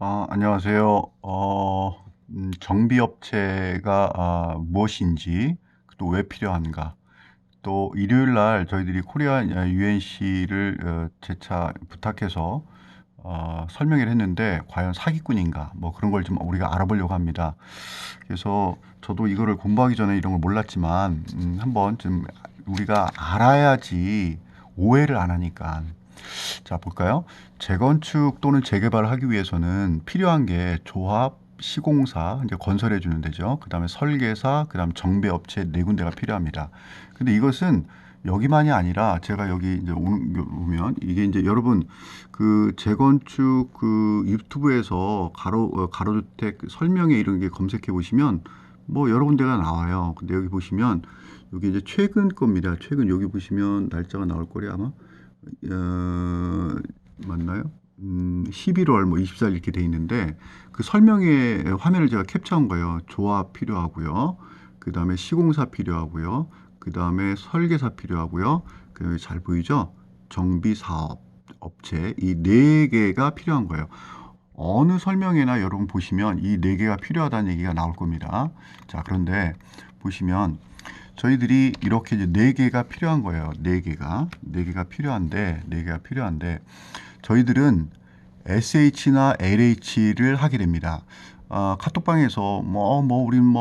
안녕하세요. 정비업체가 무엇인지, 또 왜 필요한가, 또 일요일 날 저희들이 코리아 UNC를 재차 부탁해서 설명을 했는데, 과연 사기꾼인가, 뭐 그런 걸 좀 우리가 알아보려고 합니다. 그래서 저도 이거를 공부하기 전에 이런 걸 몰랐지만, 한번 좀 우리가 알아야지 오해를 안 하니까. 자, 볼까요? 재건축 또는 재개발을 하기 위해서는 필요한 게 조합, 시공사, 이제 건설해 주는 데죠. 그 다음에 설계사, 그 다음 정비업체 네 군데가 필요합니다. 근데 이것은 여기만이 아니라 제가 여기 이제 보면 이게 이제 여러분 그 재건축 그 유튜브에서 가로주택 설명회 이런 게 검색해 보시면 뭐 여러 군데가 나와요. 근데 여기 보시면 여기 이제 최근 겁니다. 최근 여기 보시면 날짜가 나올 거예요 아마. 맞나요? 11월 뭐 24일 이렇게 돼 있는데 그 설명회 화면을 제가 캡처한 거예요. 조합 필요하고요. 그 다음에 시공사 필요하고요. 그 다음에 설계사 필요하고요. 그 잘 보이죠? 정비 사업 업체 이 네 개가 필요한 거예요. 어느 설명회나 여러분 보시면 이 네 개가 필요하다는 얘기가 나올 겁니다. 자, 그런데 보시면 저희들이 이렇게 이제 네 개가 필요한 거예요. 네 개가 필요한데 저희들은 SH나 LH를 하게 됩니다. 카톡방에서 우린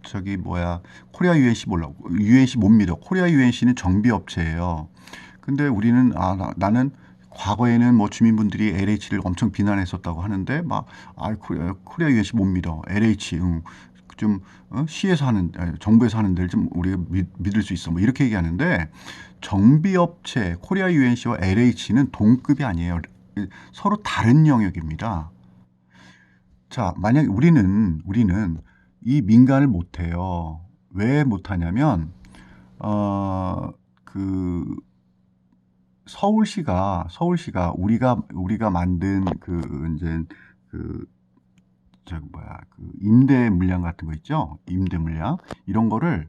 저기 코리아 UNC 몰라 UNC 못 믿어. 코리아 UNC는 정비업체예요. 근데 우리는 나는 과거에는 뭐 주민분들이 LH를 엄청 비난했었다고 하는데 코리아 UNC 못 믿어. LH 좀 시에서 하는 정부에서 하는 데를 좀 우리가 믿을 수 있어. 뭐 이렇게 얘기하는데 정비업체 코리아 UNC와 LH는 동급이 아니에요. 서로 다른 영역입니다. 자, 만약에 우리는 이 민간을 못해요. 왜 못하냐면 그 서울시가 우리가 만든 그 이제 그 임대 물량 같은 거 있죠? 임대 물량 이런 거를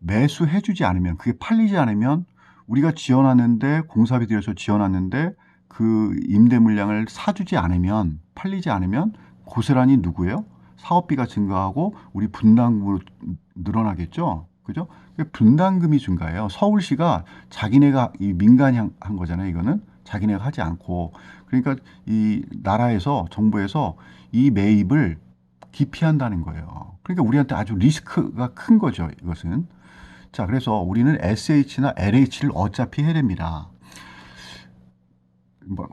매수해주지 않으면, 그게 팔리지 않으면, 우리가 지어놨는데 공사비 들여서 지어놨는데 그 임대 물량을 사주지 않으면, 팔리지 않으면 고스란히 누구예요? 사업비가 증가하고 우리 분담금으로 늘어나겠죠. 그죠? 분담금이 증가해요. 서울시가 자기네가 이 민간이 한 거잖아요. 이거는 자기네가 하지 않고, 그러니까 이 나라에서 정부에서 이 매입을 기피한다는 거예요. 그러니까 우리한테 아주 리스크가 큰 거죠. 이것은. 자, 그래서 우리는 SH나 LH를 어차피 해야 됩니다.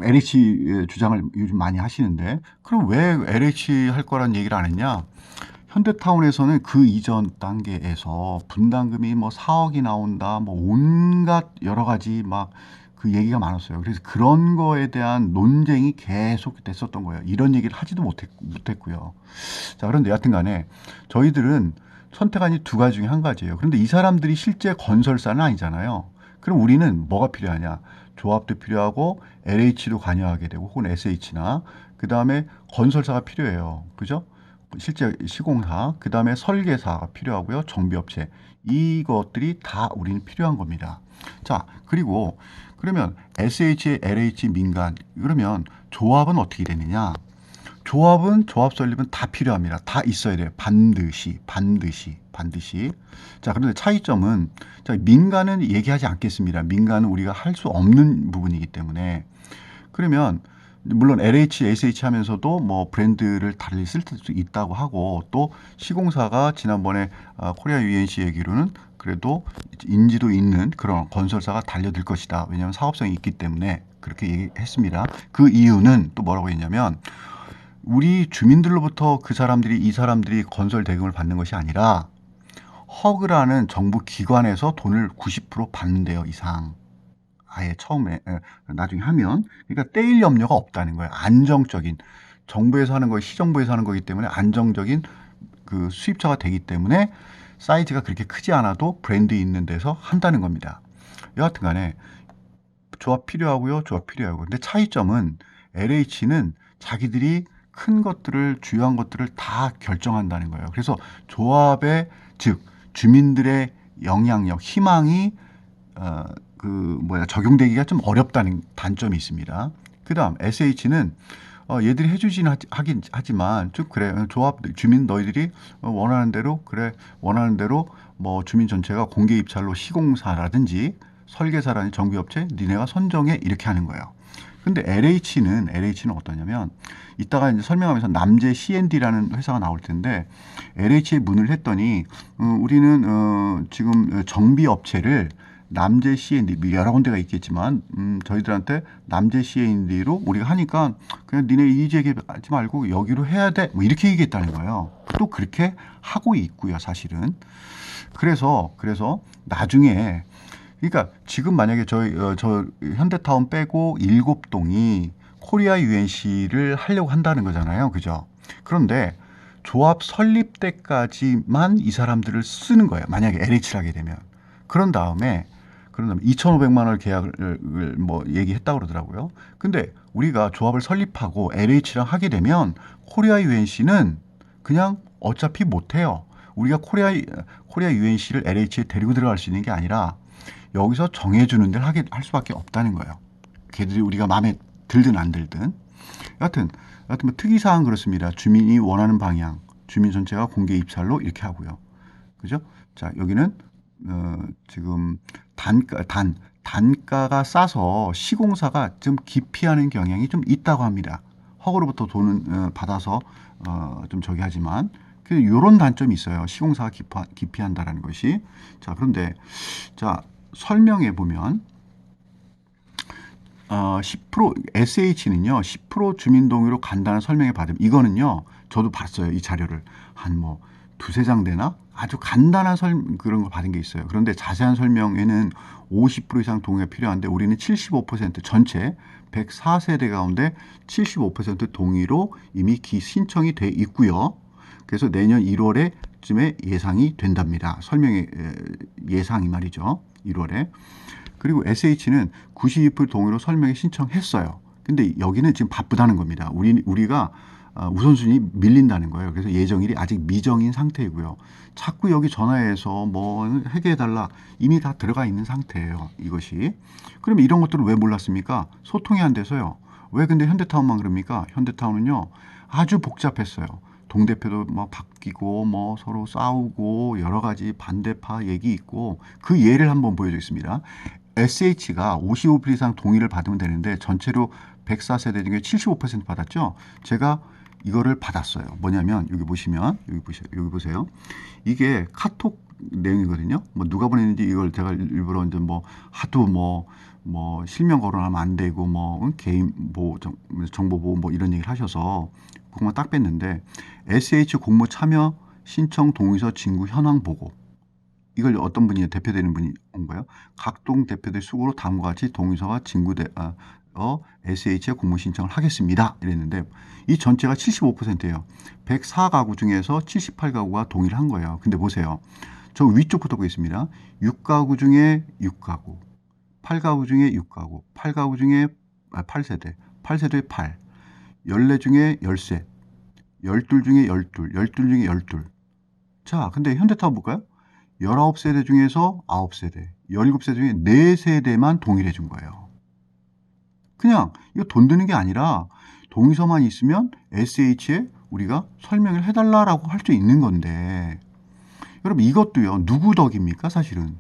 LH 주장을 요즘 많이 하시는데, 그럼 왜 LH 할 거란 얘기를 안 했냐? 현대타운에서는 그 이전 단계에서 분담금이 뭐 4억이 나온다, 뭐 온갖 여러 가지 막 그 얘기가 많았어요. 그래서 그런 거에 대한 논쟁이 계속 됐었던 거예요. 이런 얘기를 하지도 못했고요. 자, 그런데 여하튼 간에 저희들은 선택안이 두 가지 중에 한 가지예요. 그런데 이 사람들이 실제 건설사는 아니잖아요. 그럼 우리는 뭐가 필요하냐? 조합도 필요하고 LH도 관여하게 되고 혹은 SH나 그 다음에 건설사가 필요해요. 그죠? 실제 시공사, 그 다음에 설계사가 필요하고요. 정비업체. 이것들이 다 우리는 필요한 겁니다. 자, 그리고 그러면 SH, LH, 민간, 그러면 조합은 어떻게 되느냐? 조합은 조합 설립은 다 필요합니다. 다 있어야 돼요. 반드시. 자, 그런데 차이점은 자, 민간은 얘기하지 않겠습니다. 민간은 우리가 할 수 없는 부분이기 때문에 그러면 물론 LH, SH 하면서도 뭐 브랜드를 달리 쓸 수도 있다고 하고 또 시공사가 지난번에 코리아 UNC 얘기로는 그래도 인지도 있는 그런 건설사가 달려들 것이다. 왜냐하면 사업성이 있기 때문에 그렇게 얘기했습니다. 그 이유는 또 뭐라고 했냐면 우리 주민들로부터 이 사람들이 건설 대금을 받는 것이 아니라 허그라는 정부 기관에서 돈을 90% 받는데요, 이상. 아예 처음에, 나중에 하면. 그러니까 떼일 염려가 없다는 거예요. 안정적인. 정부에서 하는 거, 시정부에서 하는 거기 때문에 안정적인 그 수입처가 되기 때문에 사이즈가 그렇게 크지 않아도 브랜드 있는 데서 한다는 겁니다. 여하튼 간에 조합 필요하고요. 근데 차이점은 LH는 자기들이 큰 것들을 주요한 것들을 다 결정한다는 거예요. 그래서 조합의 즉 주민들의 영향력, 희망이 적용되기가 좀 어렵다는 단점이 있습니다. 그다음 SH는 얘들이 해주지는 하긴 하지만 좀 그래. 조합 주민 너희들이 원하는 대로 그래 원하는 대로 뭐 주민 전체가 공개 입찰로 시공사라든지 설계사라든지 정비업체 니네가 선정해 이렇게 하는 거예요. 근데 LH는 어떠냐면 이따가 이제 설명하면서 남재 C&D라는 회사가 나올 텐데 LH에 문을 했더니 우리는 지금 정비 업체를 남재 C&D 여러 군데가 있겠지만 저희들한테 남재 C&D로 우리가 하니까 그냥 니네 이의제기하지 말고 여기로 해야 돼 뭐 이렇게 얘기했다는 거예요. 또 그렇게 하고 있고요, 사실은. 그래서 나중에 그러니까 지금 만약에 저 현대타운 빼고 7동이 코리아 UNC를 하려고 한다는 거잖아요. 그죠? 그런데 조합 설립 때까지만 이 사람들을 쓰는 거예요. 만약에 LH를 하게 되면. 그런 다음에 2,500만 원 계약을 뭐 얘기했다고 그러더라고요. 근데 우리가 조합을 설립하고 LH랑 하게 되면 코리아 UNC는 그냥 어차피 못 해요. 우리가 코리아 UNC를 LH에 데리고 들어갈 수 있는 게 아니라 여기서 정해주는 데를 할 수밖에 없다는 거예요. 걔들이 우리가 마음에 들든 안 들든. 여하튼 뭐 특이사항 그렇습니다. 주민이 원하는 방향, 주민 전체가 공개 입찰로 이렇게 하고요. 그죠? 자, 여기는 지금 단가가 싸서 시공사가 좀 기피하는 경향이 좀 있다고 합니다. 허구로부터 돈은 받아서 좀 저기 하지만 이런 단점이 있어요. 시공사가 기피한다라는 것이. 자, 그런데 자 설명해 보면 10% SH는요 10% 주민 동의로 간단한 설명에 받음. 이거는요 저도 봤어요. 이 자료를 한 뭐 두세 장 되나 아주 간단한 그런 걸 받은 게 있어요. 그런데 자세한 설명에는 50% 이상 동의가 필요한데 우리는 75% 전체 104세대 가운데 75% 동의로 이미 신청이 돼 있고요. 그래서 내년 1월에쯤에 예상이 된답니다. 설명의 예상이 말이죠. 1월에. 그리고 SH는 92% 동의로 설명에 신청했어요. 근데 여기는 지금 바쁘다는 겁니다. 우리가 우선순위 밀린다는 거예요. 그래서 예정일이 아직 미정인 상태이고요. 자꾸 여기 전화해서 뭐 해결해달라 이미 다 들어가 있는 상태예요. 이것이. 그러면 이런 것들을 왜 몰랐습니까? 소통이 안 돼서요. 왜 근데 현대타운만 그럽니까? 현대타운은요 아주 복잡했어요. 동대표도 뭐 바뀌고 뭐 서로 싸우고 여러 가지 반대파 얘기 있고 그 예를 한번 보여드리겠습니다. SH가 55% 이상 동의를 받으면 되는데 전체로 104세대 중에 75% 받았죠. 제가 이거를 받았어요. 뭐냐면 여기 보시면 여기 보세요. 이게 카톡 내용이거든요. 뭐 누가 보냈는지 이걸 제가 일부러 이제 뭐 하도 뭐 실명 거론하면 안 되고 뭐 개인 보호 정보 보호 뭐 이런 얘기를 하셔서 그것만 딱 뺐는데 SH 공모 참여 신청 동의서 진구 현황 보고 이걸 어떤 분이 대표되는 분이 온 거예요. 각동 대표들 수고로 다음과 같이 동의서가 SH에 공모 신청을 하겠습니다. 이랬는데 이 전체가 75%예요. 104가구 중에서 78가구가 동의를 한 거예요. 근데 보세요. 저 위쪽부터 보겠습니다. 6가구 중에 6가구, 8가구 중에 6가구, 8가구 중에 8세대, 8세대에 8, 14 중에 13, 12 중에 12, 12 중에 12. 자, 근데 현대타운 볼까요? 19세대 중에서 9세대, 17세대 중에 4세대만 동의를 해준 거예요. 그냥 이거 돈 드는 게 아니라 동의서만 있으면 SH에 우리가 설명을 해달라고 할 수 있는 건데 여러분 이것도요 누구 덕입니까? 사실은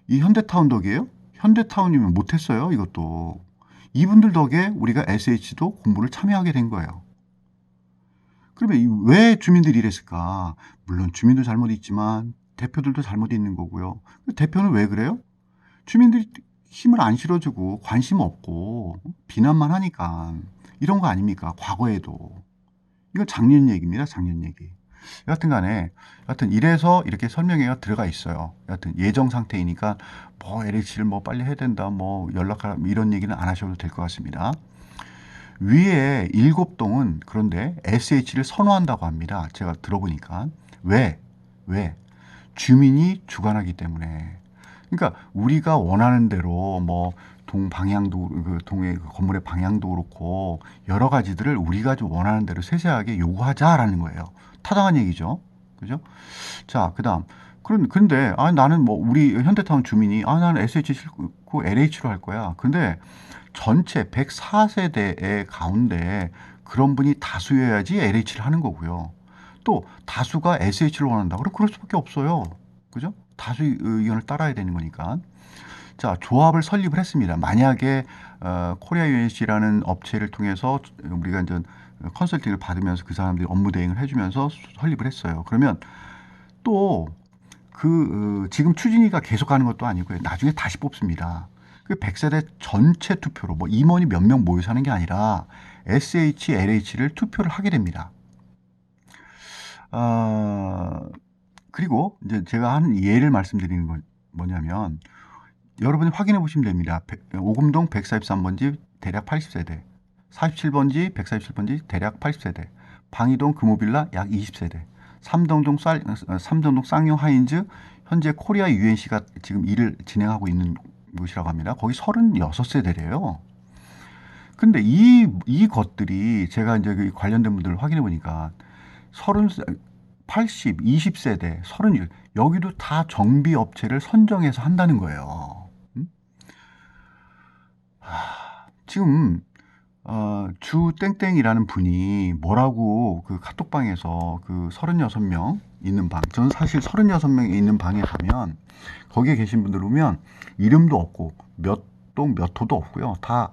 이 현대타운 덕이에요? 현대타운이면 못했어요. 이것도 이분들 덕에 우리가 SH도 공부를 참여하게 된 거예요. 그러면 왜 주민들이 이랬을까? 물론 주민도 잘못 있지만 대표들도 잘못 있는 거고요. 대표는 왜 그래요? 주민들이 힘을 안 실어주고 관심 없고 비난만 하니까 이런 거 아닙니까? 과거에도. 이건 작년 얘기입니다. 작년 얘기. 여하튼 간에 이래서 이렇게 설명회가 들어가 있어요. 여하튼 예정 상태이니까 뭐 LH를 뭐 빨리 해야 된다 뭐 연락하라 이런 얘기는 안 하셔도 될 것 같습니다. 위에 7동은 그런데 SH를 선호한다고 합니다. 제가 들어보니까. 왜? 주민이 주관하기 때문에. 그러니까 우리가 원하는 대로 뭐 방향도 동의 건물의 방향도 그렇고 여러 가지들을 우리가 좀 원하는 대로 세세하게 요구하자라는 거예요. 타당한 얘기죠. 그죠? 자, 그다음 그런데 나는 뭐 우리 현대타운 주민이 나는 SH 싫고 LH로 할 거야. 근데 전체 104세대의 가운데 그런 분이 다수여야지 LH를 하는 거고요. 또 다수가 SH를 원한다. 그럼 그럴 수밖에 없어요. 그죠? 다수 의견을 따라야 되는 거니까. 자, 조합을 설립을 했습니다. 만약에 코리아 UNC라는 업체를 통해서 우리가 이제 컨설팅을 받으면서 그 사람들이 업무 대행을 해주면서 설립을 했어요. 그러면 또 지금 추진위가 계속 가는 것도 아니고요. 나중에 다시 뽑습니다. 그 100세대 전체 투표로 뭐 임원이 몇 명 모여서 하는 게 아니라 SH, LH를 투표를 하게 됩니다. 그리고 이제 제가 한 예를 말씀드리는 건 뭐냐면 여러분이 확인해 보시면 됩니다. 오금동 143번지 대략 80세대, 47번지 147번지 대략 80세대, 방이동 금호빌라 약 20세대, 삼성동 쌍용 하인즈 현재 코리아 UNC가 지금 일을 진행하고 있는 곳이라고 합니다. 거기 36세대래요. 근데 이 것들이 제가 이제 그 관련된 분들을 확인해 보니까 80, 20세대, 36 여기도 다 정비 업체를 선정해서 한다는 거예요. 지금 주 땡땡이라는 분이 뭐라고 그 카톡방에서 그 36명 있는 방, 저는 사실 36명 있는 방에 가면 거기에 계신 분들 보면 이름도 없고 몇 동 몇 호도 없고요. 다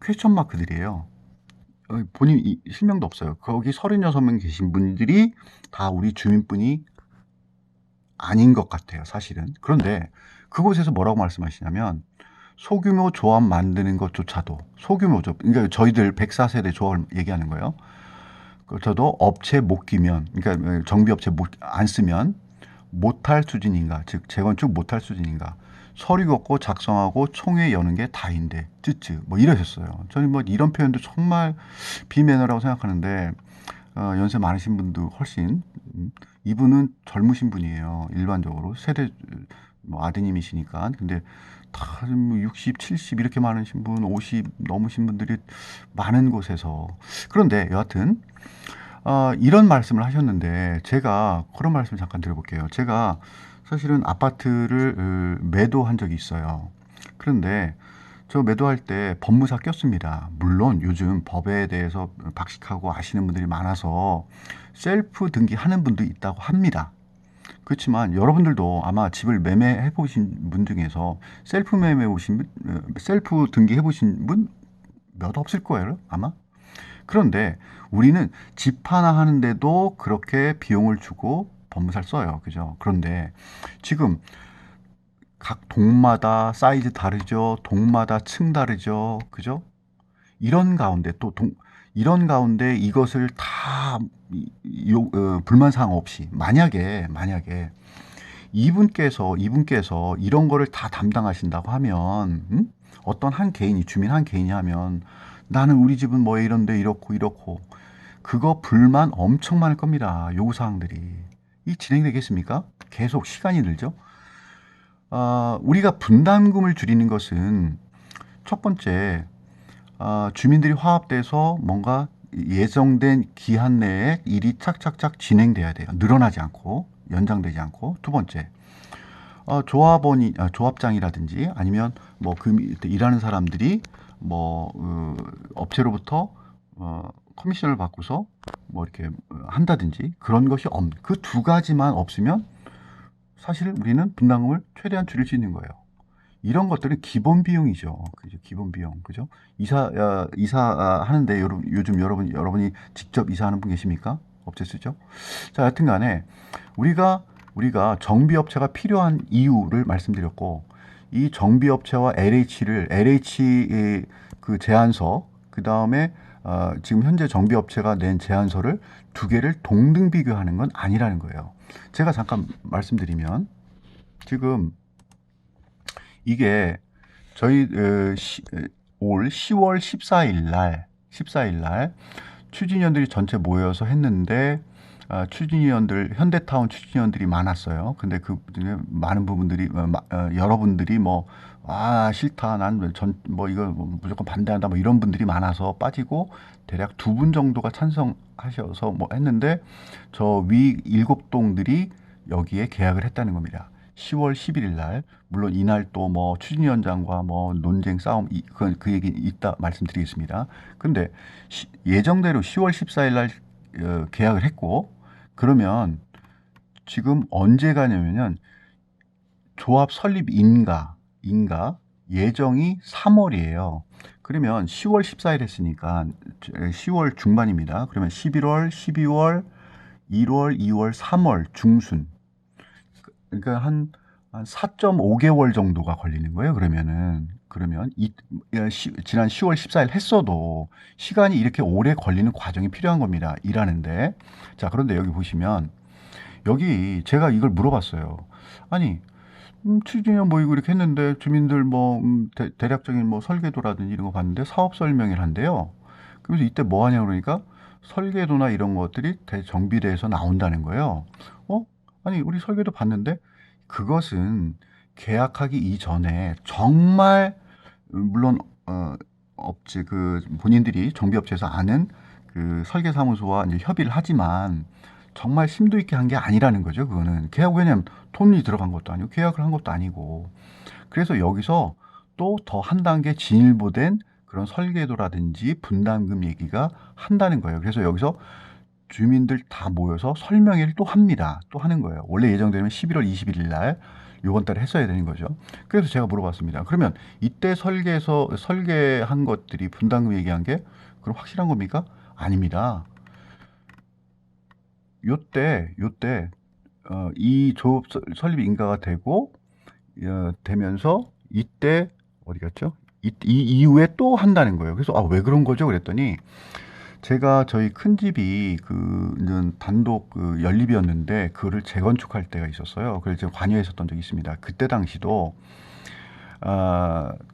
퀘스천 마크들이에요. 본인 실명도 없어요. 거기 36명 계신 분들이 다 우리 주민분이 아닌 것 같아요, 사실은. 그런데 그곳에서 뭐라고 말씀하시냐면 소규모 조합 만드는 것조차도 소규모죠. 그러니까 저희들 104세대 조합을 얘기하는 거예요. 저도 업체 못 끼면, 그러니까 정비업체 안 쓰면 못할 수준인가, 즉 재건축 못할 수준인가. 서류 걷고 작성하고 총회 여는 게 다인데 쯔쯔 뭐 이러셨어요. 저는 뭐 이런 표현도 정말 비매너라고 생각하는데 연세 많으신 분도 훨씬 이분은 젊으신 분이에요. 일반적으로 세대 뭐 아드님이시니까. 근데 다 60, 70 이렇게 많으신 분, 50 넘으신 분들이 많은 곳에서. 그런데 여하튼 이런 말씀을 하셨는데 제가 그런 말씀을 잠깐 드려볼게요. 제가 사실은 아파트를 매도한 적이 있어요. 그런데 저 매도할 때 법무사 꼈습니다. 물론 요즘 법에 대해서 박식하고 아시는 분들이 많아서 셀프 등기하는 분도 있다고 합니다. 그렇지만 여러분들도 아마 집을 매매해 보신 분 중에서 셀프 매매 보신 분, 셀프 등기해 보신 분 몇 없을 거예요, 아마. 그런데 우리는 집 하나 하는데도 그렇게 비용을 주고 법무사를 써요. 그죠? 그런데 지금 각 동마다 사이즈 다르죠. 동마다 층 다르죠. 그죠? 이런 가운데 이런 가운데 이것을 다 불만 사항 없이 만약에 이분께서 이런 거를 다 담당하신다고 하면 어떤 한 개인이 주민 한 개인이 하면 나는 우리 집은 뭐 이런데 이렇고 그거 불만 엄청 많을 겁니다. 요구 사항들이 이 진행되겠습니까? 계속 시간이 들죠. 우리가 분담금을 줄이는 것은 첫 번째 주민들이 화합돼서 뭔가 예정된 기한 내에 일이 착착착 진행돼야 돼요. 늘어나지 않고 연장되지 않고. 두 번째 조합장이라든지 아니면 뭐 그 밑에 일하는 사람들이 뭐 업체로부터 커미션을 받고서 뭐 이렇게 한다든지 그런 것이 그 두 가지만 없으면 사실 우리는 분담금을 최대한 줄일 수 있는 거예요. 이런 것들은 기본 비용이죠. 그죠? 기본 비용. 그죠? 이사 하는데 요즘 여러분이 직접 이사하는 분 계십니까? 업체 쓰죠? 자, 여튼 간에 우리가 정비업체가 필요한 이유를 말씀드렸고, 이 정비업체와 LH 그 제안서, 그 다음에 지금 현재 정비업체가 낸 제안서를 두 개를 동등 비교하는 건 아니라는 거예요. 제가 잠깐 말씀드리면 지금 이게 저희 올 10월 14일 날 추진위원들이 전체 모여서 했는데 추진위원들 현대타운 추진위원들이 많았어요. 근데 그 많은 부분들이 여러분들이 뭐 싫다 난 뭐 이거 무조건 반대한다 뭐 이런 분들이 많아서 빠지고 대략 2분 정도가 찬성하셔서 뭐 했는데 저 위 7동들이 여기에 계약을 했다는 겁니다. 10월 11일 날, 물론 이날 또 뭐 추진위원장과 뭐 논쟁 싸움, 그 얘기 이따 말씀드리겠습니다. 근데 예정대로 10월 14일 날 계약을 했고, 그러면 지금 언제 가냐면은 조합 설립 인가 예정이 3월이에요. 그러면 10월 14일 했으니까 10월 중반입니다. 그러면 11월, 12월, 1월, 2월, 3월 중순. 그러니까 한 4.5개월 정도가 걸리는 거예요. 그러면 지난 10월 14일 했어도 시간이 이렇게 오래 걸리는 과정이 필요한 겁니다. 일하는데. 자, 그런데 여기 보시면 여기 제가 이걸 물어봤어요. 아니, 추진위원 모이고 이렇게 했는데 주민들 뭐 대략적인 뭐 설계도라든지 이런 거 봤는데 사업 설명을 한대요. 그래서 이때 뭐 하냐 그러니까 설계도나 이런 것들이 대정비대에서 나온다는 거예요. 아니 우리 설계도 봤는데 그것은 계약하기 이전에 정말 물론 업체 그 본인들이 정비업체에서 아는 그 설계사무소와 이제 협의를 하지만 정말 심도 있게 한 게 아니라는 거죠. 그거는 계약 왜냐면 돈이 들어간 것도 아니고 계약을 한 것도 아니고 그래서 여기서 또 더 한 단계 진일보된 그런 설계도라든지 분담금 얘기가 한다는 거예요. 그래서 여기서 주민들 다 모여서 설명회를 또 합니다. 또 하는 거예요. 원래 예정되면 11월 21일 날 요번 달에 했어야 되는 거죠. 그래서 제가 물어봤습니다. 그러면 이때 설계한 것들이 분담금 얘기한 게 그럼 확실한 겁니까? 아닙니다. 요때 이 조업 설립 인가가 되고 되면서 이때 어디 갔죠? 이 이후에 또 한다는 거예요. 그래서 왜 그런 거죠? 그랬더니 제가 저희 큰 집이 단독 연립이었는데 그거를 재건축할 때가 있었어요. 그래서 제가 관여했었던 적이 있습니다. 그때 당시도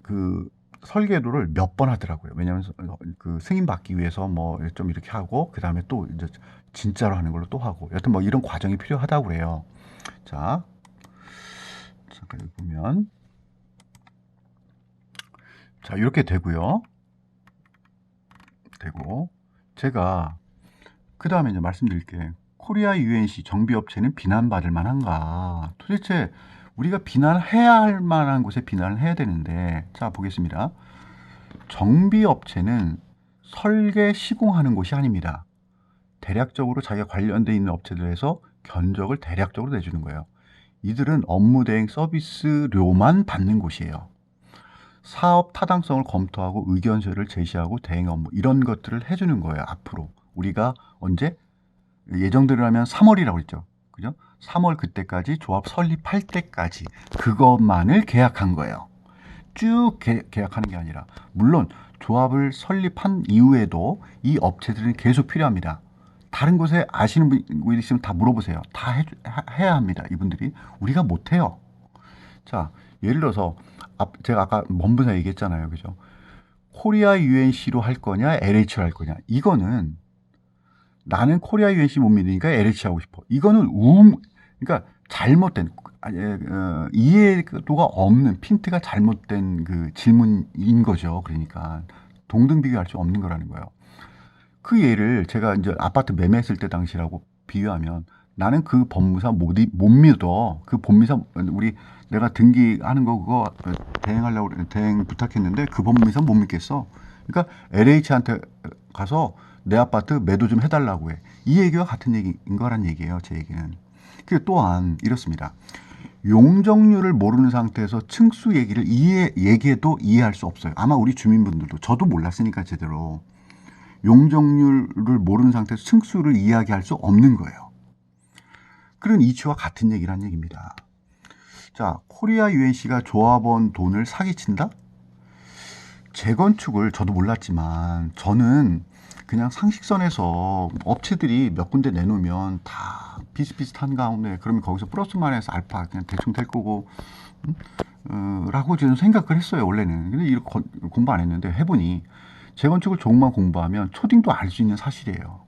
그 설계도를 몇 번 하더라고요. 왜냐하면 그 승인 받기 위해서 뭐 좀 이렇게 하고 그 다음에 또 이제 진짜로 하는 걸로 또 하고 여튼 뭐 이런 과정이 필요하다고 그래요. 자, 잠깐 여기 보면 자 이렇게 되고요. 되고 제가 그 다음에 이제 말씀드릴게. 코리아 UNC 정비업체는 비난받을 만한가? 도대체 우리가 비난해야 할 만한 곳에 비난을 해야 되는데, 자, 보겠습니다. 정비업체는 설계 시공하는 곳이 아닙니다. 대략적으로 자기가 관련돼 있는 업체들에서 견적을 대략적으로 내주는 거예요. 이들은 업무 대행 서비스료만 받는 곳이에요. 사업 타당성을 검토하고 의견서를 제시하고 대행 업무 이런 것들을 해주는 거예요. 앞으로 우리가 언제 예정대로라면 3월이라고 했죠. 그죠? 3월 그때까지 조합 설립할 때까지 그것만을 계약한 거예요. 쭉 계약하는 게 아니라 물론 조합을 설립한 이후에도 이 업체들은 계속 필요합니다. 다른 곳에 아시는 분 있으면 다 물어보세요. 다 해야 합니다. 이분들이 우리가 못해요. 자, 예를 들어서 제가 아까 먼분사 얘기했잖아요. 그죠? 코리아 UNC로 할 거냐 LH로 할 거냐 이거는 나는 코리아 UNC 못 믿으니까 LH 하고 싶어. 이거는 그러니까 잘못된 이해도가 없는 핀트가 잘못된 그 질문인 거죠. 그러니까 동등 비교할 수 없는 거라는 거예요. 그 예를 제가 이제 아파트 매매했을 때 당시라고 비유하면 나는 그 법무사 못 믿어. 그 법무사 내가 등기하는 거 그거 대행 부탁했는데 그 법무사 못 믿겠어. 그러니까 LH한테 가서 내 아파트 매도 좀 해달라고 해. 이 얘기와 같은 얘기인 거란 얘기예요. 제 얘기는. 그리고 또한 이렇습니다. 용적률을 모르는 상태에서 층수 얘기를 얘기해도 이해할 수 없어요. 아마 우리 주민분들도 저도 몰랐으니까 제대로 용적률을 모르는 상태에서 층수를 이야기할 수 없는 거예요. 그런 이치와 같은 얘기란 얘기입니다. 자, 코리아 UNC가 조합원 돈을 사기친다? 재건축을 저도 몰랐지만 저는 그냥 상식선에서 업체들이 몇 군데 내놓으면 다 비슷비슷한 가운데 그러면 거기서 플러스 마이너스 알파 그냥 대충 될 거고 라고 저는 생각을 했어요. 원래는. 근데 이렇게 공부 안 했는데 해보니 재건축을 조금만 공부하면 초딩도 알 수 있는 사실이에요.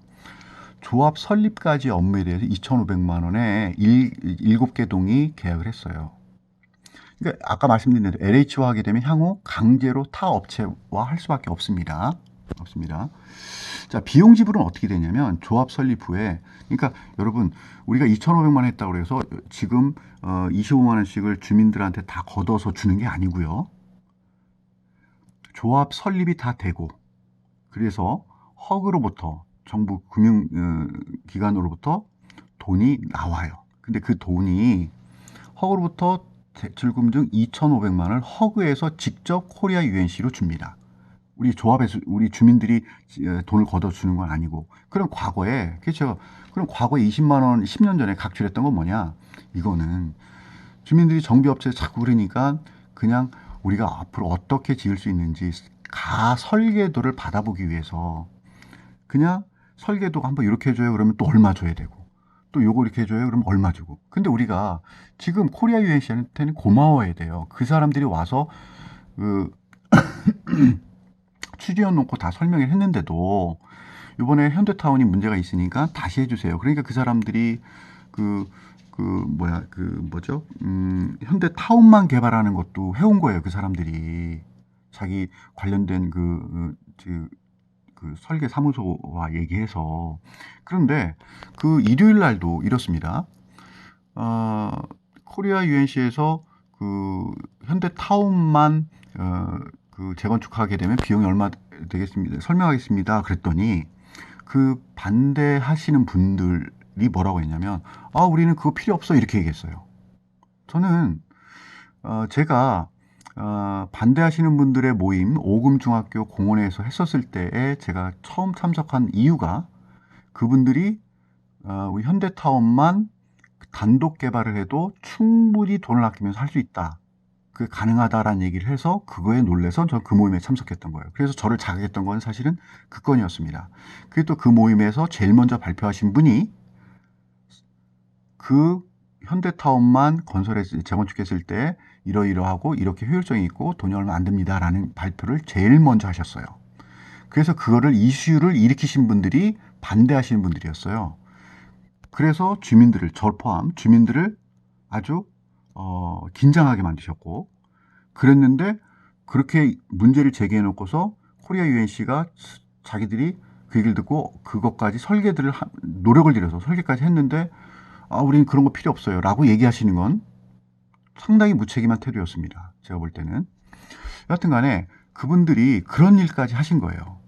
조합 설립까지 업무에 대해서 2,500만 원에 7개 동이 계약을 했어요. 그러니까 아까 말씀드린 대로 LH와 하게 되면 향후 강제로 타 업체와 할 수밖에 없습니다. 없습니다. 자, 비용 지불은 어떻게 되냐면 조합 설립 후에, 그러니까 여러분 우리가 2,500만 원 했다고 그래서 지금 25만 원씩을 주민들한테 다 걷어서 주는 게 아니고요. 조합 설립이 다 되고, 그래서 허그로부터 정부 금융기관으로부터 돈이 나와요. 근데 그 돈이 허그로부터 대출금 중 2,500만 원을 허그에서 직접 코리아 UNC로 줍니다. 우리 조합에서 우리 주민들이 돈을 걷어주는 건 아니고. 그럼 과거에, 그렇죠. 그럼 과거에 20만 원 10년 전에 각출했던 건 뭐냐? 이거는 주민들이 정비업체에 자꾸 그러니까 그냥 우리가 앞으로 어떻게 지을 수 있는지 설계도를 받아보기 위해서 그냥 설계도가 한번 이렇게 해줘요. 그러면 또 얼마 줘야 되고, 또 요거 이렇게 해줘요. 그러면 얼마 주고. 근데 우리가 지금 코리아 UNC한테는 고마워야 돼요. 그 사람들이 와서 그 취지해 놓고 다 설명을 했는데도 이번에 현대타운이 문제가 있으니까 다시 해주세요. 그러니까 그 사람들이 현대타운만 개발하는 것도 해온 거예요. 그 사람들이 자기 관련된 그 설계 사무소와 얘기해서. 그런데 그 일요일 날도 이렇습니다. 코리아 UNC에서 그 현대타운만 그 재건축하게 되면 비용이 얼마 되겠습니다. 설명하겠습니다. 그랬더니 그 반대하시는 분들이 뭐라고 했냐면, 우리는 그거 필요 없어, 이렇게 얘기했어요. 저는 제가 반대하시는 분들의 모임 오금중학교 공원에서 했었을 때에 제가 처음 참석한 이유가 그분들이 우리 현대타운만 단독 개발을 해도 충분히 돈을 아끼면서 할 수 있다, 그게 가능하다라는 얘기를 해서 그거에 놀래서 저 그 모임에 참석했던 거예요. 그래서 저를 자극했던 건 사실은 그 건이었습니다. 그게 또 그 모임에서 제일 먼저 발표하신 분이 그 현대타운만 건설해서 재건축했을 때 이러이러하고 이렇게 효율성이 있고 돈이 얼마 안 듭니다라는 발표를 제일 먼저 하셨어요. 그래서 그거를 이슈를 일으키신 분들이 반대하시는 분들이었어요. 그래서 주민들을, 저 포함 주민들을 아주 긴장하게 만드셨고, 그랬는데 그렇게 문제를 제기해 놓고서 코리아 UNC가 자기들이 그 얘기를 듣고 그것까지 노력을 들여서 설계까지 했는데 우리는 그런 거 필요 없어요 라고 얘기하시는 건 상당히 무책임한 태도였습니다. 제가 볼 때는. 여하튼 간에 그분들이 그런 일까지 하신 거예요.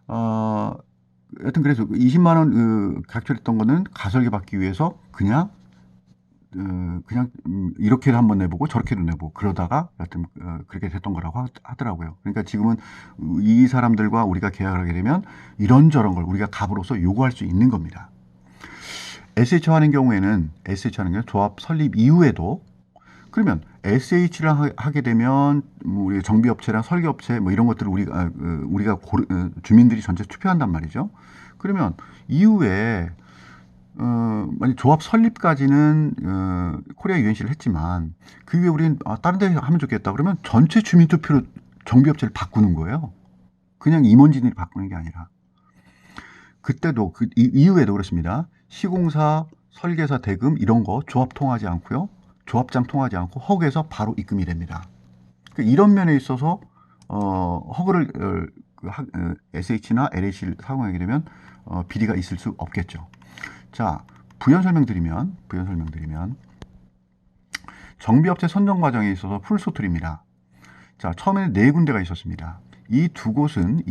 여하튼 그래서 20만 원 각출했던 거는 가설계 받기 위해서 그냥 이렇게도 한번 내보고 저렇게도 내보고 그러다가 여하튼 그렇게 됐던 거라고 하더라고요. 그러니까 지금은 이 사람들과 우리가 계약을 하게 되면 이런저런 걸 우리가 갑으로서 요구할 수 있는 겁니다. SH 하는 경우에는 조합 설립 이후에도, 그러면 SH를 하게 되면 우리 정비업체랑 설계업체 뭐 이런 것들을 우리가 주민들이 전체 투표한단 말이죠. 그러면 이후에 만약 조합 설립까지는 코리아 UNC를 했지만 그 위에 우리는 다른 데 하면 좋겠다 그러면 전체 주민 투표로 정비업체를 바꾸는 거예요. 그냥 임원진들이 바꾸는 게 아니라. 그때도 이후에도 그렇습니다. 시공사, 설계사 대금 이런 거 조합 통하지 않고요. 조합장 통하지 않고 허그에서 바로 입금이 됩니다. 그러니까 이런 면에 있어서 허그를 SH나 LH를 사용하게 되면 비리가 있을 수 없겠죠. 자, 부연 설명드리면 정비업체 선정 과정에 있어서 풀소툴입니다. 자, 처음에는 4군데가 있었습니다. 이 두 곳은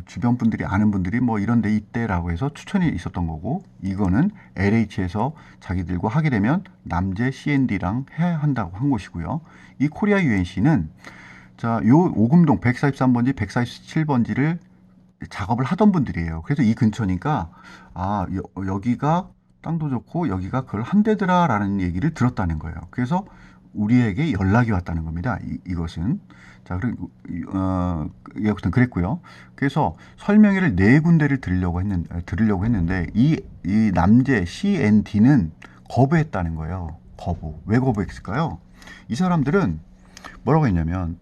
주변 분들이 아는 분들이 뭐 이런 데 있대라고 해서 추천이 있었던 거고, 이거는 LH에서 자기들과 하게 되면 남재 C&D랑 해야 한다고 한 곳이고요. 이 코리아 UNC는 자, 요 오금동 143번지, 147번지를 작업을 하던 분들이에요. 그래서 이 근처니까 여기가 땅도 좋고 여기가 그걸 한대더라라는 얘기를 들었다는 거예요. 그래서 우리에게 연락이 왔다는 겁니다. 이것은. 자, 그리고 여튼 그랬고요. 그래서 설명회를 4군데를 들으려고 했는데 이 남재 CND는 거부했다는 거예요. 왜 거부했을까요? 이 사람들은 뭐라고 했냐면,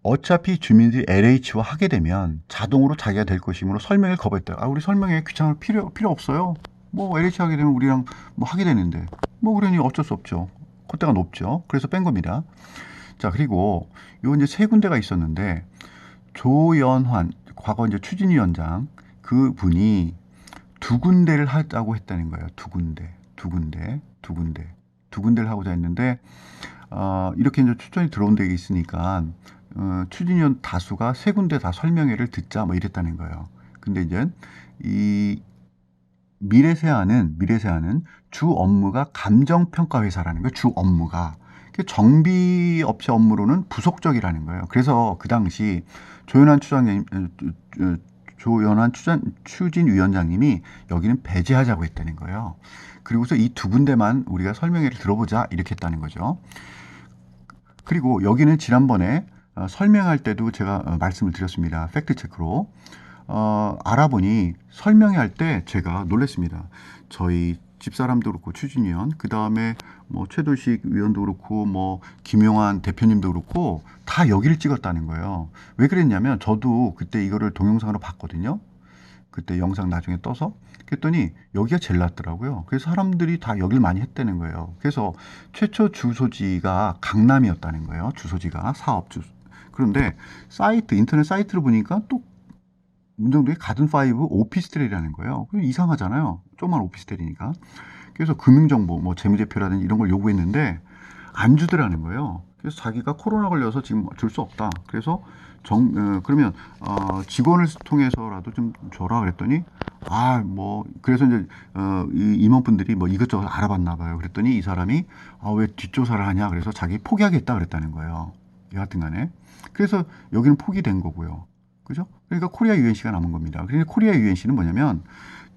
어차피 주민들이 LH와 하게 되면 자동으로 자기가 될 것이므로 설명을 거부했다. 우리 설명회 귀찮을 필요 없어요. 뭐 LH 하게 되면 우리랑 뭐 하게 되는데 뭐 그러니 어쩔 수 없죠. 콧대가 높죠. 그래서 뺀 겁니다. 자, 그리고 요 이제 세 군데가 있었는데 조연환 과거 이제 추진위원장 그 분이 두 군데를 하자고 했다는 거예요. 두 군데를 하고자 했는데 이렇게 이제 추천이 들어온 데 있으니까 추진위원 다수가 세 군데 다 설명회를 듣자 뭐 이랬다는 거예요. 근데 이제 이 미래세아는 주 업무가 감정평가 회사라는 거예요. 주 업무가 정비업체 업무로는 부속적이라는 거예요. 그래서 그 당시 조연한 추진위원장님이 여기는 배제하자고 했다는 거예요. 그리고서 이 두 군데만 우리가 설명회를 들어보자 이렇게 했다는 거죠. 그리고 여기는 지난번에 설명할 때도 제가 말씀을 드렸습니다. 팩트체크로. 알아보니 설명회 할 때 제가 놀랐습니다. 저희 집사람도 그렇고 추진위원, 그 다음에 뭐 최도식 위원도 그렇고 뭐 김용환 대표님도 그렇고 다 여기를 찍었다는 거예요. 왜 그랬냐면 저도 그때 이거를 동영상으로 봤거든요. 그때 영상 나중에 떠서 그랬더니 여기가 제일 낫더라고요. 그래서 사람들이 다 여길 많이 했다는 거예요. 그래서 최초 주소지가 강남이었다는 거예요. 주소지가 사업 주. 그런데 인터넷 사이트를 보니까 또 문정도에 가든5 오피스텔이라는 거예요. 이상하잖아요. 조그만 오피스텔이니까. 그래서 금융정보, 뭐 재무제표라든지 이런 걸 요구했는데 안 주더라는 거예요. 그래서 자기가 코로나 걸려서 지금 줄 수 없다. 그래서 그러면 직원을 통해서라도 좀 줘라 그랬더니 그래서 이제 이 임원분들이 뭐 이것저것 알아봤나 봐요. 그랬더니 이 사람이 왜 뒷조사를 하냐 그래서 자기 포기하겠다 그랬다는 거예요. 여하튼간에 그래서 여기는 포기된 거고요. 그죠? 그러니까 코리아 UNC가 남은 겁니다. 그러니까 코리아 UNC는 뭐냐면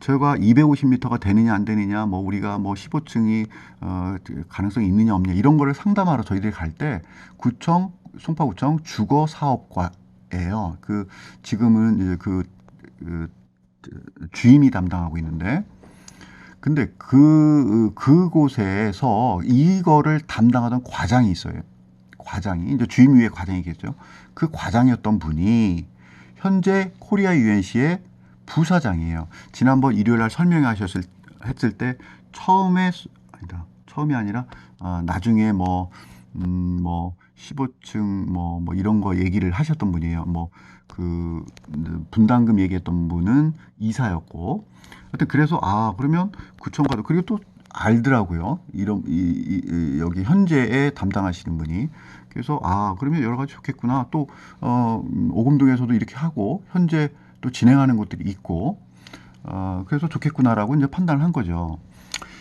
제가 250m가 되느냐 안 되느냐 뭐 우리가 뭐 15층이 가능성이 있느냐 없느냐 이런 거를 상담하러 저희들이 갈 때 송파구청 주거사업과예요. 지금은 이제 주임이 담당하고 있는데 근데 그곳에서 이거를 담당하던 과장이 있어요. 과장이 이제 주임 위에 과장이겠죠. 그 과장이었던 분이 현재 코리아 UNC의 부사장이에요. 지난번 일요일 날 했을 때 처음이 아니라 나중에 뭐 15층 뭐 이런 거 얘기를 하셨던 분이에요. 분담금 얘기했던 분은 이사였고. 하여튼 그래서 그러면 구청과도 그리고 또 알더라고요. 여기 현재에 담당하시는 분이. 그래서 그러면 여러 가지 좋겠구나. 또 오금동에서도 이렇게 하고 현재 또 진행하는 것들이 있고 그래서 좋겠구나라고 이제 판단을 한 거죠.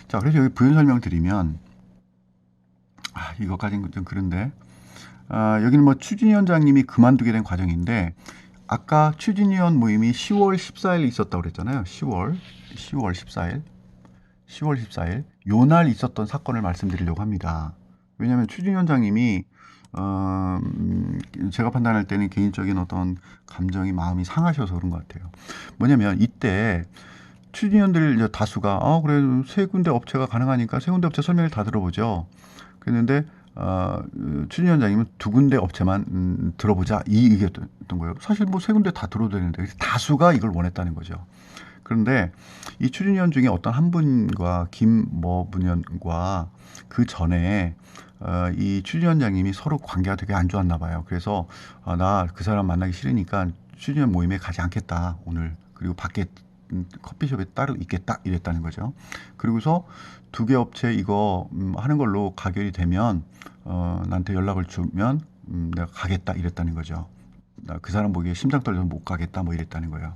자, 그래서 여기 부연 설명 드리면 이것까지는 좀 그런데 여기는 뭐 추진위원장님이 그만두게 된 과정인데 아까 추진위원 모임이 10월 14일 있었다고 그랬잖아요. 10월 14일 요날 있었던 사건을 말씀드리려고 합니다. 왜냐하면 추진위원장님이 제가 판단할 때는 개인적인 어떤 감정이 마음이 상하셔서 그런 것 같아요. 뭐냐면 이때 추진위원들 다수가 그래 세 군데 업체가 가능하니까 세 군데 업체 설명을 다 들어보죠. 그랬는데 추진위원장님은 두 군데 업체만 들어보자 이 의견이었던 거예요. 사실 뭐 세 군데 다 들어도 되는데 다수가 이걸 원했다는 거죠. 그런데 이 추진위원 중에 어떤 한 분과 분과 그 전에 이 추진위원장님이 서로 관계가 되게 안 좋았나 봐요. 그래서 나 그 사람 만나기 싫으니까 추진위원 모임에 가지 않겠다 오늘. 그리고 밖에 커피숍에 따로 있겠다 이랬다는 거죠. 그리고서 두 개 업체 이거 하는 걸로 가결이 되면 나한테 연락을 주면 내가 가겠다 이랬다는 거죠. 나 그 사람 보기에 심장 떨려서 못 가겠다 뭐 이랬다는 거예요.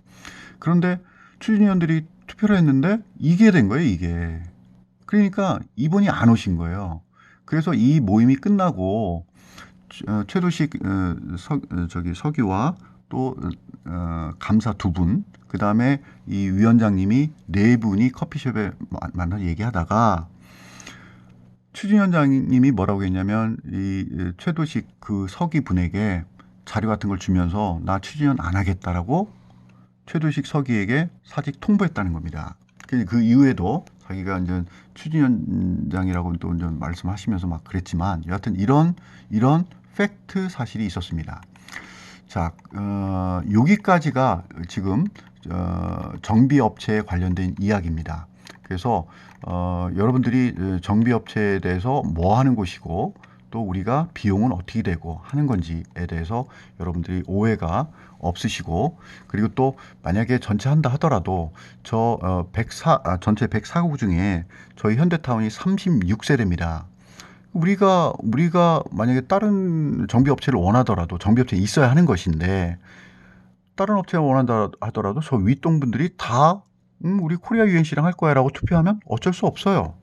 그런데 추진위원들이 투표를 했는데 이게 된 거예요, 이게. 그러니까 이분이 안 오신 거예요. 그래서 이 모임이 끝나고 최도식 서기와 또 감사 두 분, 그 다음에 이 위원장님이 네 분이 커피숍에 만나서 얘기하다가 추진위원장님이 뭐라고 했냐면 이 최도식 그 서기 분에게 자료 같은 걸 주면서 나 추진위원 안 하겠다라고 최도식 서기에게 사직 통보했다는 겁니다. 그 이후에도 자기가 이제 추진위원장이라고 또 이제 말씀하시면서 막 그랬지만 여하튼 이런 팩트 사실이 있었습니다. 자, 여기까지가 지금 정비업체에 관련된 이야기입니다. 그래서 여러분들이 정비업체에 대해서 뭐 하는 곳이고 또 우리가 비용은 어떻게 되고 하는 건지에 대해서 여러분들이 오해가 없으시고, 그리고 또 만약에 전체 한다 하더라도 전체 104가구 중에 저희 현대타운이 36세대입니다. 우리가 만약에 다른 정비업체를 원하더라도 정비업체에 있어야 하는 것인데, 다른 업체를 원한다 하더라도 저 윗동분들이 다 우리 코리아 UNC랑 할 거야 라고 투표하면 어쩔 수 없어요.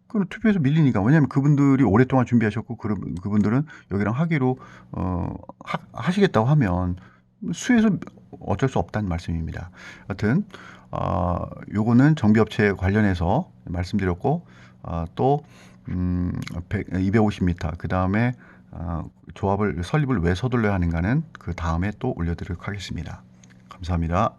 그럼 투표에서 밀리니까. 왜냐하면 그분들이 오랫동안 준비하셨고 그분들은 여기랑 하기로 하시겠다고 하면 수에서 어쩔 수 없다는 말씀입니다. 하여튼 요거는 정비업체 관련해서 말씀드렸고, 또 250m 그 다음에 조합을 설립을 왜 서둘러야 하는가는 그 다음에 또 올려드리도록 하겠습니다. 감사합니다.